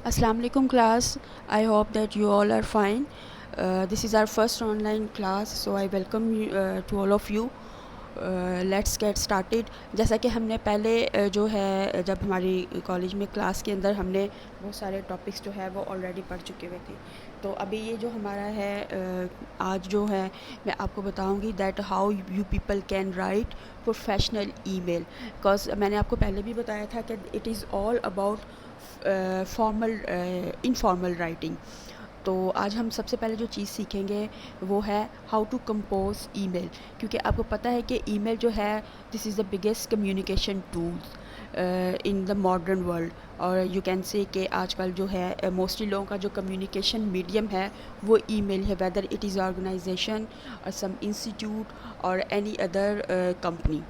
Assalamu alaikum class. I hope that you all are fine. This is our first online class, so I welcome you, to all of you. Let's get started. जैसा कि हमने पहले जो है जब हमारी college में class के अंदर हमने बहुत सारे टॉपिक्स जो है वो ऑलरेडी पढ़ चुके हुए थे, तो अभी ये जो हमारा है आज जो है मैं आपको बताऊंगी that how you people can write professional email. Because मैंने आपको पहले भी बताया था कि it is all about formal informal writing. तो आज हम सबसे पहले जो चीज़ सीखेंगे वो है हाउ टू कंपोज ईमेल, क्योंकि आपको पता है कि ईमेल जो है this is the biggest communication tool in the modern world. और यू कैन से कि आजकल जो है मोस्टली लोगों का जो कम्युनिकेशन मीडियम है वो ईमेल है, वेदर इट इज़ ऑर्गेनाइजेशन और सम इंस्टीट्यूट और एनी अदर कंपनी।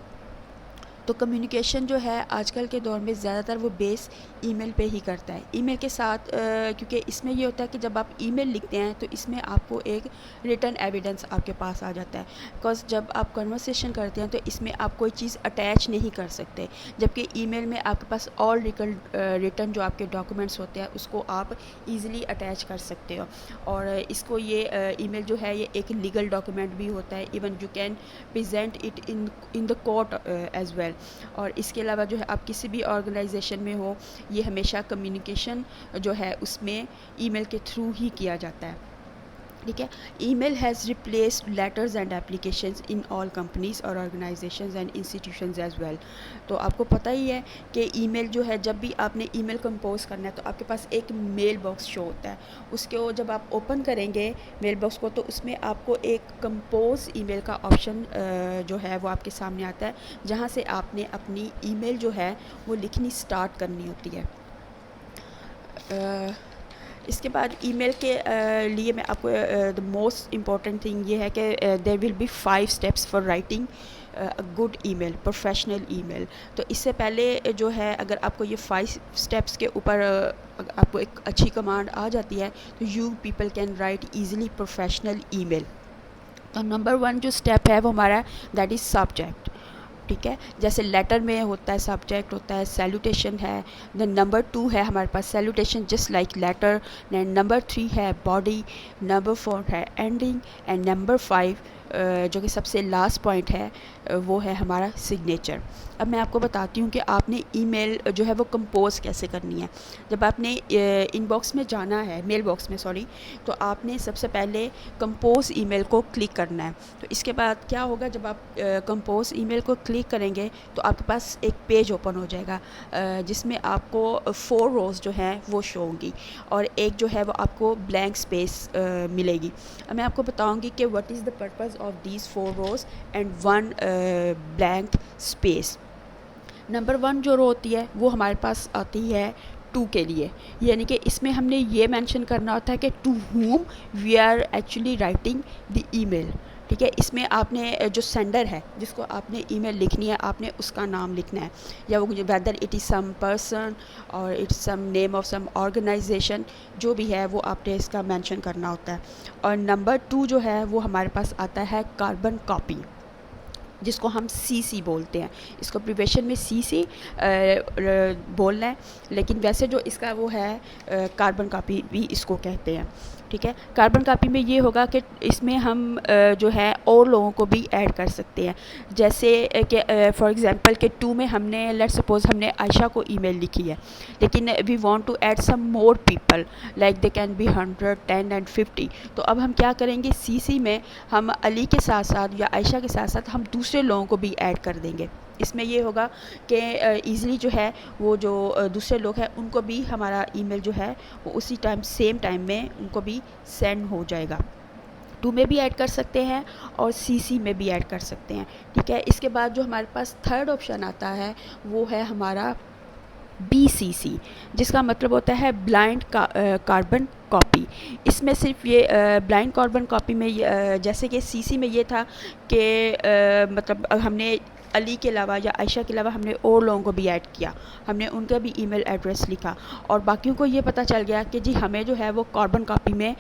तो कम्युनिकेशन जो है आजकल के दौर में ज़्यादातर वो बेस ईमेल पे ही करता है। ईमेल के साथ क्योंकि इसमें ये होता है कि जब आप ईमेल लिखते हैं तो इसमें आपको एक रिटन एविडेंस आपके पास आ जाता है। बिकॉज जब आप कन्वर्सेशन करते हैं तो इसमें आप कोई चीज़ अटैच नहीं कर सकते, जबकि ईमेल में आपके पास ऑल रिटन जो आपके डॉक्यूमेंट्स होते हैं उसको आप ईज़िली अटैच कर सकते हो। और इसको ये ईमेल जो है ये एक लीगल डॉक्यूमेंट भी होता है, even you can present it in the court as well. और इसके अलावा जो है आप किसी भी ऑर्गेनाइजेशन में हो, ये हमेशा कम्युनिकेशन जो है उसमें ईमेल के थ्रू ही किया जाता है। ठीक है। Email has replaced letters and applications in all companies और organisations and institutions as well. तो आपको पता ही है कि ईमेल जो है जब भी आपने ईमेल कंपोज करना है तो आपके पास एक मेल बॉक्स शो होता है। उसके जब आप ओपन करेंगे मेल बॉक्स को तो उसमें आपको एक कंपोज ईमेल का ऑप्शन जो है वो आपके सामने आता है, जहाँ से आपने अपनी ईमेल जो है वो लिखनी स्टार्ट करनी होती है। इसके बाद ईमेल के लिए मैं आपको द मोस्ट इम्पॉर्टेंट थिंग ये है कि there will be 5 steps for writing a good email, professional email. तो इससे पहले जो है अगर आपको ये 5 स्टेप्स के ऊपर आपको एक अच्छी कमांड आ जाती है तो you people can write easily professional email. तो नंबर 1 जो स्टेप है वो हमारा दैट इज़ सब्जेक्ट। ठीक है, जैसे लेटर में होता है सब्जेक्ट होता है, सैल्यूटेशन है। देन नंबर 2 है हमारे पास salutation just like letter. Then number 3 है बॉडी, नंबर 4 है एंडिंग एंड नंबर 5 जो कि सबसे लास्ट पॉइंट है वो है हमारा सिग्नेचर। अब मैं आपको बताती हूँ कि आपने ईमेल जो है वो कंपोज कैसे करनी है। जब आपने इनबॉक्स में जाना है, मेल बॉक्स में सॉरी, तो आपने सबसे पहले कंपोज ईमेल को क्लिक करना है। तो इसके बाद क्या होगा, जब आप कंपोज ईमेल को क्लिक करेंगे तो आपके पास एक पेज ओपन हो जाएगा जिसमें आपको 4 रोज़ जो हैं वो शो होंगी और एक जो है वो आपको ब्लैंक स्पेस मिलेगी। अब मैं आपको बताऊंगी कि what is the purpose of these 4 rows and 1 blank space. Number 1 जो रो होती है वो हमारे पास आती है टू के लिए, यानी कि इसमें हमने ये मेंशन करना होता है कि to whom we are actually writing the email. ठीक है, इसमें आपने जो सेंडर है जिसको आपने ईमेल लिखनी है आपने उसका नाम लिखना है, या वो whether it is some person और it's some name of some organisation, जो भी है वो आपने इसका मेंशन करना होता है। और नंबर 2 जो है वो हमारे पास आता है कार्बन कॉपी, जिसको हम सीसी बोलते हैं। इसको प्रिवेशन में सीसी बोलना है, लेकिन वैसे जो इसका वो है कार्बन कॉपी भी इसको कहते हैं। ठीक है, कार्बन कॉपी में ये होगा कि इसमें हम जो है और लोगों को भी ऐड कर सकते हैं। जैसे कि फॉर एग्जांपल कि 2 में हमने लेट्स सपोज हमने आयशा को ईमेल लिखी है, लेकिन we want to add some more people like they can be 100, 10 and 50। तो अब हम क्या करेंगे, सीसी में हम अली के साथ साथ या आयशा के साथ साथ हम दूसरे लोगों को भी ऐड कर देंगे। इसमें ये होगा कि ईज़िली जो है वो जो दूसरे लोग हैं उनको भी हमारा ईमेल जो है वो उसी टाइम सेम टाइम में उनको भी सेंड हो जाएगा। 2 में भी ऐड कर सकते हैं और सीसी में भी ऐड कर सकते हैं। ठीक है, इसके बाद जो हमारे पास थर्ड ऑप्शन आता है वो है हमारा BCC, जिसका मतलब होता है ब्लाइंड कार्बन कॉपी। इसमें सिर्फ ये ब्लाइंड कार्बन कॉपी में जैसे कि सीसी में ये था कि मतलब हमने अली के अलावा या आयशा के अलावा हमने और लोगों को भी ऐड किया, हमने उनका भी ईमेल एड्रेस लिखा और बाकियों को ये पता चल गया कि जी हमें जो है वो कार्बन कॉपी में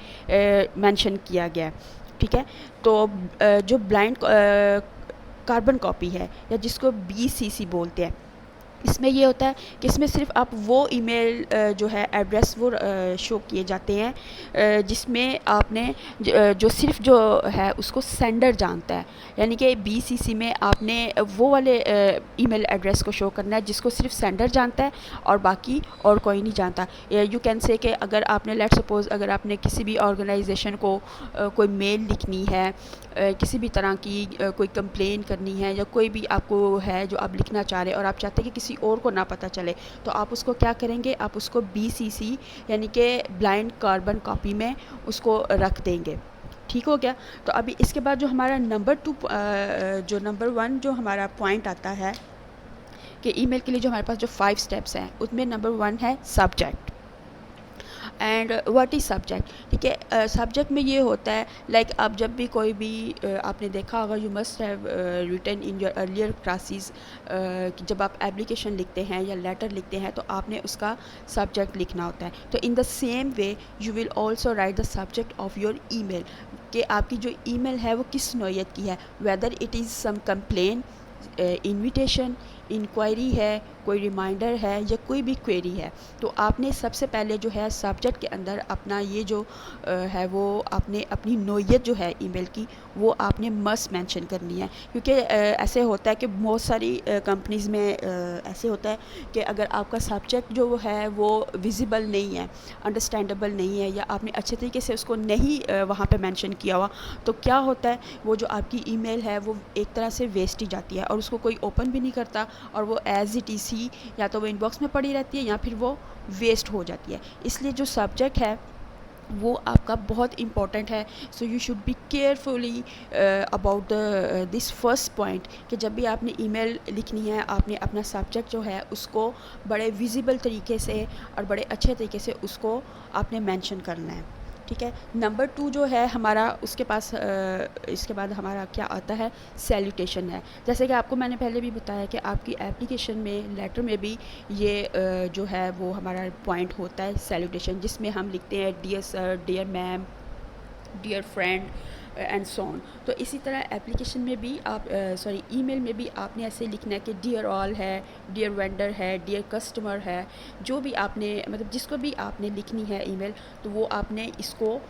मेंशन किया गया है। ठीक है, तो जो ब्लाइंड कार्बन कॉपी है या जिसको BCC बोलते हैं, इसमें ये होता है कि इसमें सिर्फ आप वो ईमेल जो है एड्रेस वो शो किए जाते हैं जिसमें आपने जो सिर्फ जो है उसको सेंडर जानता है, यानी कि बीसीसी में आपने वो वाले ईमेल एड्रेस को शो करना है जिसको सिर्फ सेंडर जानता है और बाकी और कोई नहीं जानता। यू कैन से कि अगर आपने लेट सपोज़ अगर आपने किसी भी ऑर्गेनाइजेशन को कोई मेल लिखनी है, किसी भी तरह की कोई कंप्लेन करनी है या कोई भी आपको है जो आप लिखना चाह रहे हैं और आप चाहते हैं कि किसी और को ना पता चले, तो आप उसको क्या करेंगे, आप उसको बीसीसी यानी कि ब्लाइंड कार्बन कॉपी में उसको रख देंगे। ठीक हो गया। तो अभी इसके बाद जो हमारा नंबर 1 जो हमारा पॉइंट आता है कि ईमेल के लिए जो हमारे पास जो 5 स्टेप्स हैं उसमें नंबर 1 है subject. And what is subject, ठीक है। सब्जेक्ट में ये होता है लाइक आप जब भी कोई भी आपने देखा होगा, you must have written in your earlier classes कि जब आप एप्लीकेशन लिखते हैं या लेटर लिखते हैं तो आपने उसका सब्जेक्ट लिखना होता है। तो in the same way you will also right the subject of your email कि आपकी जो ईमेल है वो किस नौइयत की है, whether it is some complain, invitation, inquiry है, कोई रिमाइंडर है या कोई भी क्वेरी है। तो आपने सबसे पहले जो है सब्जेक्ट के अंदर अपना ये जो है वो आपने अपनी नौइयत जो है ईमेल की वो आपने मस्ट मेंशन करनी है, क्योंकि ऐसे होता है कि बहुत सारी कंपनीज़ में ऐसे होता है कि अगर आपका सब्जेक्ट जो है वो विजिबल नहीं है, अंडरस्टैंडेबल नहीं है या आपने अच्छे तरीके से उसको नहीं वहाँ पे मेंशन किया हुआ, तो क्या होता है वो जो आपकी ईमेल है वो एक तरह से वेस्ट ही जाती है और उसको कोई ओपन भी नहीं करता और वो एज इट इज़ ही या तो वो इनबॉक्स में पड़ी रहती है या फिर वो वेस्ट हो जाती है। इसलिए जो सब्जेक्ट है वो आपका बहुत इम्पॉर्टेंट है। So you should be carefully about this first point कि जब भी आपने ईमेल लिखनी है आपने अपना सब्जेक्ट जो है उसको बड़े विजिबल तरीके से और बड़े अच्छे तरीके से उसको आपने मेंशन करना है। ठीक है। नंबर 2 जो है हमारा उसके पास इसके बाद हमारा क्या आता है, सैल्यूटेशन है। जैसे कि आपको मैंने पहले भी बताया कि आपकी एप्लीकेशन में लेटर में भी ये जो है वो हमारा पॉइंट होता है सैल्यूटेशन, जिसमें हम लिखते हैं dear sir, dear ma'am, dear friend and so on. तो इसी तरह एप्लीकेशन में भी आप ईमेल में भी आपने ऐसे लिखना है कि डियर ऑल है, डियर वेंडर है, डियर कस्टमर है, जो भी आपने मतलब जिसको भी आपने लिखनी है ईमेल तो वो आपने इसको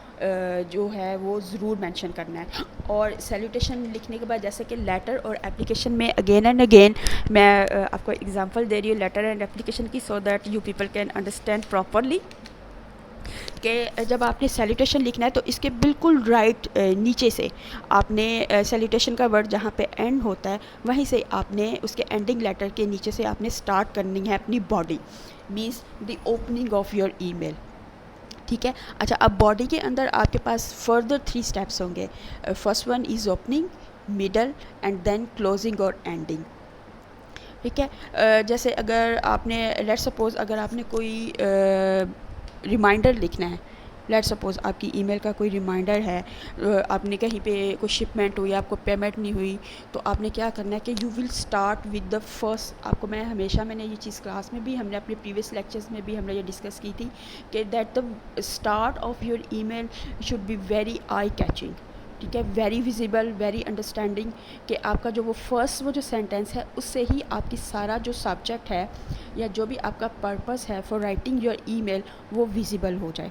जो है वो ज़रूर मेंशन करना है। और सैल्यूटेशन लिखने के बाद जैसे कि लेटर और एप्लीकेशन में अगेन एंड अगेन मैं आपको एग्जांपल दे रही हूँ लेटर एंड एप्लीकेशन की, so that you people can understand properly कि जब आपने सैल्यूटेशन लिखना है तो इसके बिल्कुल राइट नीचे से आपने सैल्यूटेशन का वर्ड जहाँ पे एंड होता है वहीं से आपने उसके एंडिंग लेटर के नीचे से आपने स्टार्ट करनी है अपनी body, means the opening of your email. ठीक है। अच्छा, अब बॉडी के अंदर आपके पास फर्दर 3 स्टेप्स होंगे। First one is opening, middle and then closing और एंडिंग। ठीक है। जैसे अगर आपने लेट्स सपोज़ अगर आपने कोई रिमाइंडर लिखना है, लेट सपोज़ आपकी ईमेल का कोई रिमाइंडर है, आपने कहीं पे कोई शिपमेंट हुई, आपको पेमेंट नहीं हुई, तो आपने क्या करना है कि you will start with the first. आपको मैंने ये चीज़ क्लास में भी हमने अपने प्रीवियस लेक्चर्स में भी हमने ये डिस्कस की थी कि that the start of your email should be very eye catching. ठीक है, वेरी विजिबल, वेरी अंडरस्टैंडिंग, कि आपका जो वो फर्स्ट वो जो सेंटेंस है उससे ही आपकी सारा जो सब्जेक्ट है या जो भी आपका पर्पस है फॉर राइटिंग योर ईमेल वो विजिबल हो जाए,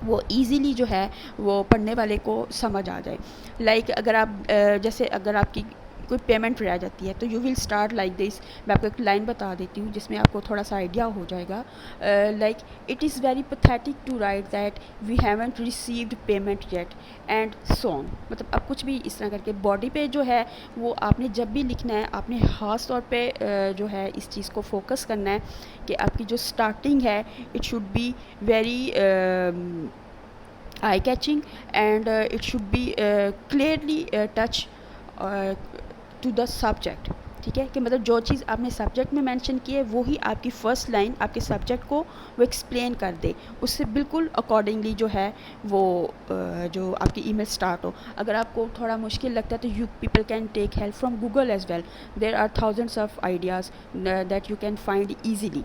वो इजीली जो है वो पढ़ने वाले को समझ आ जाए। लाइक अगर आप जैसे अगर आपकी कोई पेमेंट रह जाती है तो you will start like this. मैं आपको एक लाइन बता देती हूँ जिसमें आपको थोड़ा सा आइडिया हो जाएगा। Like it is very pathetic to write that we haven't received payment yet and so on. मतलब अब कुछ भी इस तरह करके बॉडी पे जो है वो आपने जब भी लिखना है आपने ख़ास तौर पे जो है इस चीज़ को फोकस करना है कि आपकी जो स्टार्टिंग है it should be very eye catching and it should be clearly touch to the subject। ठीक है, कि मतलब जो चीज़ आपने सब्जेक्ट में मेंशन की है वो ही आपकी फ़र्स्ट लाइन आपके सब्जेक्ट को वो एक्सप्लेन कर दे, उससे बिल्कुल अकॉर्डिंगली जो है वो जो आपकी ईमेल स्टार्ट हो। अगर आपको थोड़ा मुश्किल लगता है तो you people can take help from Google as well, there are thousands of ideas that you can find easily.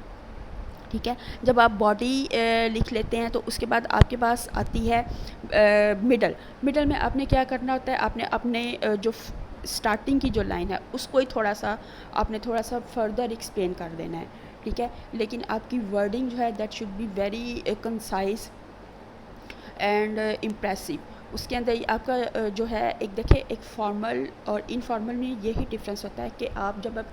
ठीक है। जब आप बॉडी लिख लेते हैं तो उसके बाद आपके पास आती है मिडल। मिडल में आपने क्या करना होता है, आपने अपने जो स्टार्टिंग की जो लाइन है उसको ही थोड़ा सा आपने थोड़ा सा फर्दर एक्सप्लेन कर देना है, ठीक है। लेकिन आपकी वर्डिंग जो है that should be very concise and impressive. उसके अंदर आपका जो है एक देखिए एक फॉर्मल और इनफॉर्मल में यही डिफरेंस होता है कि आप जब आप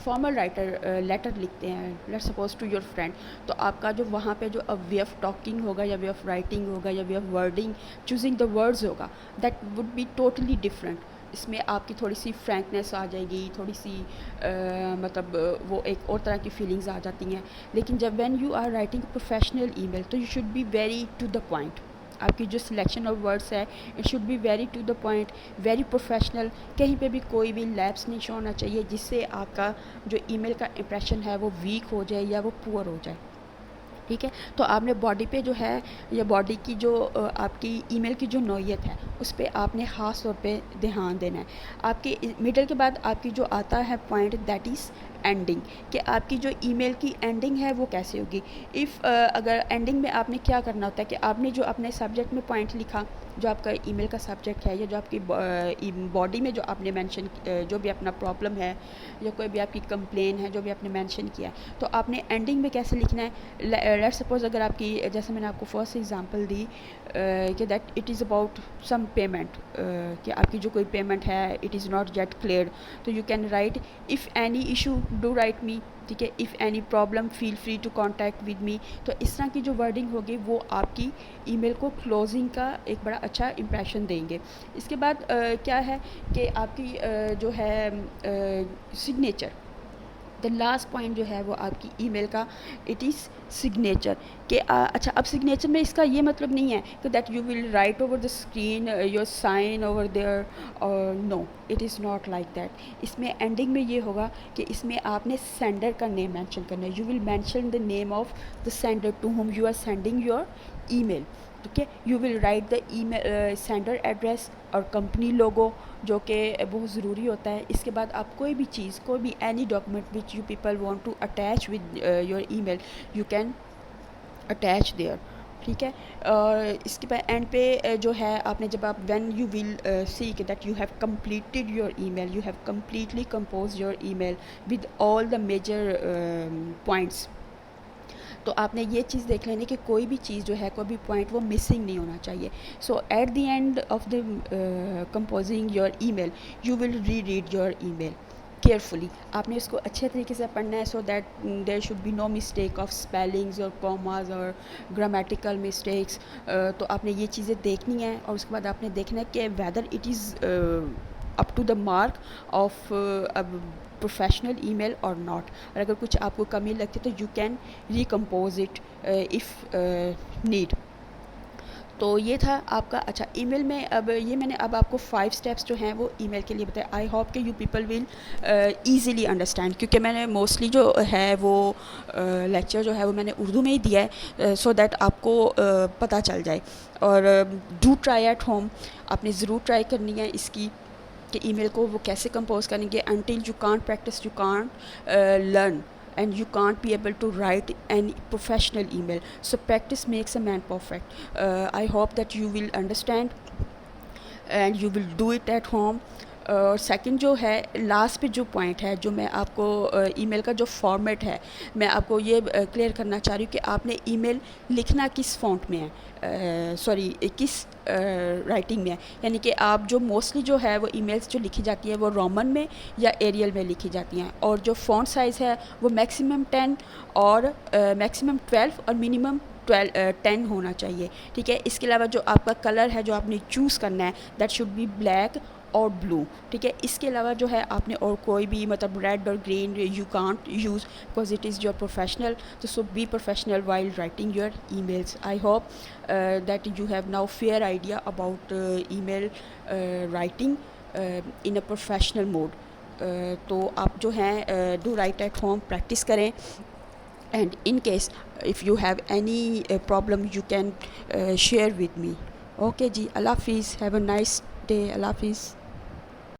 फॉर्मल राइटर लेटर लिखते हैं let's suppose to your friend, तो आपका जो वहाँ पे जो वे ऑफ टॉकिंग होगा या वे ऑफ राइटिंग होगा या way of wording choosing the words होगा that would be totally different. इसमें आपकी थोड़ी सी फ्रैंकनेस आ जाएगी, थोड़ी सी मतलब वो एक और तरह की फीलिंग्स आ जाती हैं। लेकिन जब when you are writing professional email तो you should be very to the point. आपकी जो सिलेक्शन ऑफ वर्ड्स है it should be very to the point, very professional. कहीं पे भी कोई भी लैप्स नहीं शो होना चाहिए जिससे आपका जो ईमेल का इंप्रेशन है वो वीक हो जाए या वो पुअर हो जाए, ठीक है। तो आपने बॉडी पे जो है या बॉडी की जो आपकी ईमेल की जो नौइयत है उस पर आपने ख़ास तौर पे ध्यान देना है। आपके मिडल के बाद आपकी जो आता है पॉइंट दैट इज़ एंडिंग, कि आपकी जो ईमेल की एंडिंग है वो कैसे होगी। इफ़ अगर एंडिंग में आपने क्या करना होता है कि आपने जो अपने सब्जेक्ट में पॉइंट लिखा, जो आपका ईमेल का सब्जेक्ट है या जो आपकी बॉडी में जो आपने मेंशन जो भी अपना प्रॉब्लम है या कोई भी आपकी कंप्लेन है जो भी आपने मेंशन किया है, तो आपने एंडिंग में कैसे लिखना है। लेट्स सपोज अगर आपकी जैसे मैंने आपको फर्स्ट एग्जांपल दी कि that it is about some payment, कि आपकी जो कोई पेमेंट है it is not yet clear, तो you can write if any issue do write me, ठीक है। If any problem feel free to contact with me. तो इस तरह की जो वर्डिंग होगी वो आपकी ईमेल को क्लोजिंग का एक बड़ा अच्छा इंप्रेशन देंगे। इसके बाद क्या है कि आपकी जो है सिग्नेचर, द लास्ट पॉइंट जो है वो आपकी ईमेल का इट इज़ सिग्नेचर। कि अच्छा अब सिग्नेचर में इसका ये मतलब नहीं है कि that you will write over the screen your sign over there, और no it is not like that. इसमें एंडिंग में ये होगा कि इसमें आपने सेंडर का नेम मेंशन करना है। You will mention the name of the sender to whom you are sending your email, ठीक है। You will write the email sender address और कंपनी लोगो जो कि बहुत ज़रूरी होता है। इसके बाद आप कोई भी चीज़, कोई भी any document which you people want to attach with your email you can attach there, ठीक है। और इसके बाद एंड पे जो है आपने जब आप when you will see that you have completed your email, you have completely compose your email with all the major points, तो आपने ये चीज़ देख लेनी कि कोई भी चीज़ जो है कोई भी पॉइंट वो मिसिंग नहीं होना चाहिए। So at the end of the composing your email you will re read your email carefully. आपने इसको अच्छे तरीके से पढ़ना है so that there should be no mistake of spellings और कॉमास और ग्रामेटिकल मिस्टेक्स। तो आपने ये चीज़ें देखनी है और उसके बाद आपने देखना है कि whether it is up to the mark of professional email और नॉट। और अगर कुछ आपको कमी लगती है तो you can recompose it if need. तो ये था आपका अच्छा ईमेल में। अब ये मैंने अब आपको 5 स्टेप्स जो हैं वो ईमेल के लिए बताया। आई होप कि you people will easily understand, क्योंकि मैंने मोस्टली जो है वो लेक्चर जो है वो मैंने उर्दू में ही दिया है सो दैट आपको पता चल जाए। और डू ट्राई एट होम, आपने ज़रूर ट्राई करनी है इसकी कि ईमेल को वो कैसे कंपोज करेंगे। Until you can't practice you can't learn and you can't be able to write any professional email. So practice makes a man perfect. I hope that you will understand and you will do it at home. और second जो है last पे जो point है जो मैं आपको email का जो फॉर्मेट है मैं आपको ये क्लियर करना चाह रही हूँ कि आपने ईमेल लिखना किस फॉन्ट में है, सॉरी किस राइटिंग में है। यानी कि आप जो मोस्टली जो है वो ईमेल्स जो लिखी जाती है वो रोमन में या एरियल में लिखी जाती हैं, और जो फ़ॉन्ट साइज़ है वो मैक्सिमम 10 और मैक्सिमम 12 और मिनिमम 10 होना चाहिए, ठीक है। इसके अलावा जो आपका कलर है जो आपने चूज़ करना है दैट शुड बी ब्लैक और ब्लू, ठीक है। इसके अलावा जो है आपने और कोई भी मतलब रेड और green you can't use because it is your professional. तो so be professional while writing your emails. I hope that you have now fair idea about email writing in a professional mode. तो आप जो हैं do write at home, practice करें, and in case if you have any problem you can share with me. Okay जी, अल्लाह हाफिज़, have a nice day, अल्लाह हाफिज़।